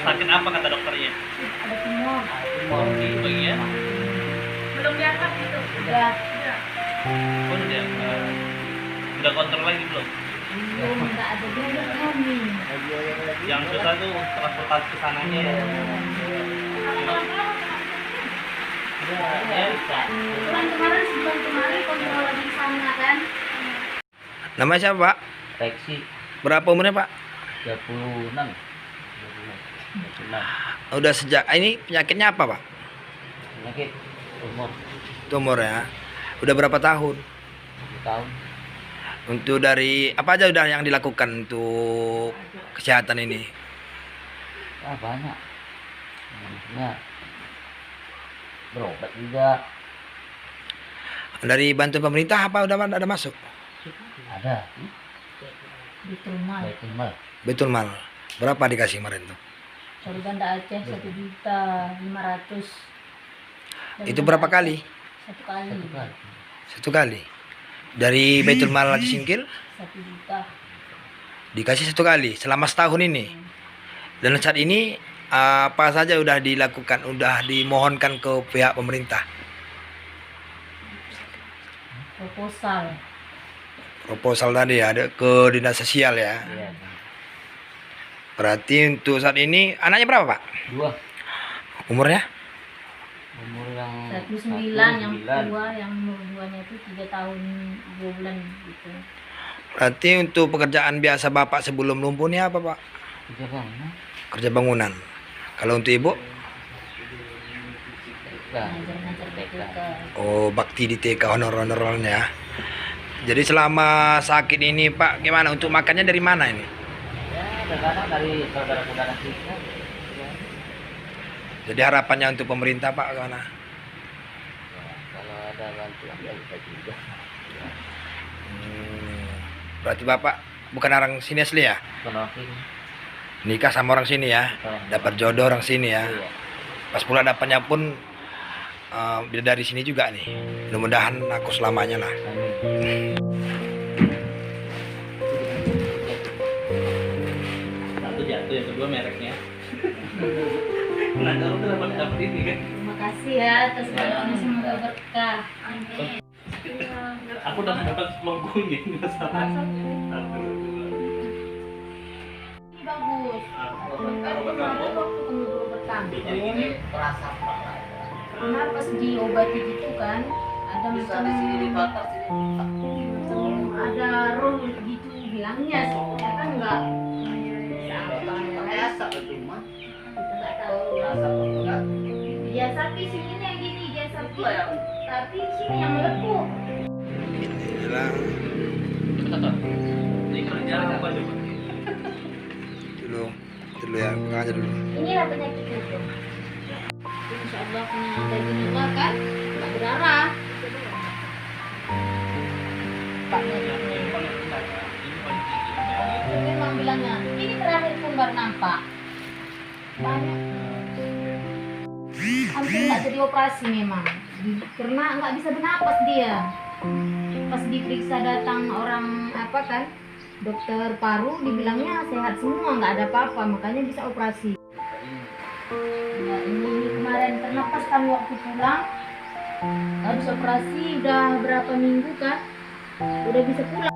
sakit apa kata dokternya? Ada tumor. Tumor di bagian. Belum diangkat itu. Udah. Oh udah. Udah kontrol lagi belum? Belum, nggak ada biaya kami. Yang susah tuh transportasi kesananya. Ya. Bulan kemarin kontrol lagi di sana kan. Namanya siapa, Pak? Reksi Berapa umurnya, Pak? 36. Udah sejak ini penyakitnya apa, Pak? Penyakit umur Tumor ya. Udah berapa tahun? 7 tahun. Untuk dari apa aja udah yang dilakukan untuk kesehatan ini? Banyak. Ya. Berobat juga Dari bantuan pemerintah apa udah ada masuk? ada. Diterima. Baik mal. Betul mal. Berapa dikasih kemarin tuh? Dari Banda Aceh 1.500.000. Itu berapa kali? Satu kali. Satu kali. Dari Baitul Mal Aceh Singkil 1 juta. dikasih satu kali selama setahun ini. Dan saat ini apa saja udah dilakukan, udah dimohonkan ke pihak pemerintah? Proposal tadi ada ke dinas sosial ya. Iya. Berarti untuk saat ini anaknya berapa, Pak? 2. Umurnya? Umur yang 19, yang kedua, yang umur 2-nya itu 3 tahun 2 bulan gitu. Berarti untuk pekerjaan biasa Bapak sebelum lumpuh ini apa, Pak? Kerja bangunan. Kerja bangunan. Kalau untuk Ibu? Ngajar-ngajar TK. Oh, bakti di TK honor-honornya ya. Jadi selama sakit ini, Pak, gimana untuk makannya dari mana ini? Ya, kadang-kadang dari saudara-saudara kita. Ya. Jadi harapannya untuk pemerintah, Pak, gimana? Ya, kalau ada bantuan ya bisa juga. Ya. Berarti Bapak bukan orang sini asli ya? Penolong. Nikah sama orang sini ya? Dapat jodoh orang sini ya? Iya. Pas pula dapatnya pun dari sini juga nih. Mudah-mudahan aku selamanya lah. Amin. Satu jatuh, yang kedua mereknya. Nah kalau udah dapat ini kan. Terima kasih ya atas doanya, semoga berkah. Amin. Aku udah dapat logo ini masalah. Ini bagus. Kemarin waktu berobat kanker, karena pas diobati gitu kan, ada macam ada roll gitu bilangnya, saya kan enggak nggak tahu. Dia sapi sininya gini, dia sapi, tapi sini yang melepuh. Inilah Ini kerjaan apa coba? dulu ya, pegang aja dulu. Inilah penyakit itu. Insya Allah punya daging juga kan, nggak berdarah. Paknya ini memang bilangnya, ini terakhir pun baru nampak. Banyak. Hampir nggak jadi operasi memang, karena nggak bisa bernapas dia. Pas diperiksa datang orang apa kan, dokter paru, dibilangnya sehat semua, nggak ada apa-apa, makanya bisa operasi. Ya, ini kemarin karena pas kami waktu pulang habis operasi udah berapa minggu kan, udah bisa pulang.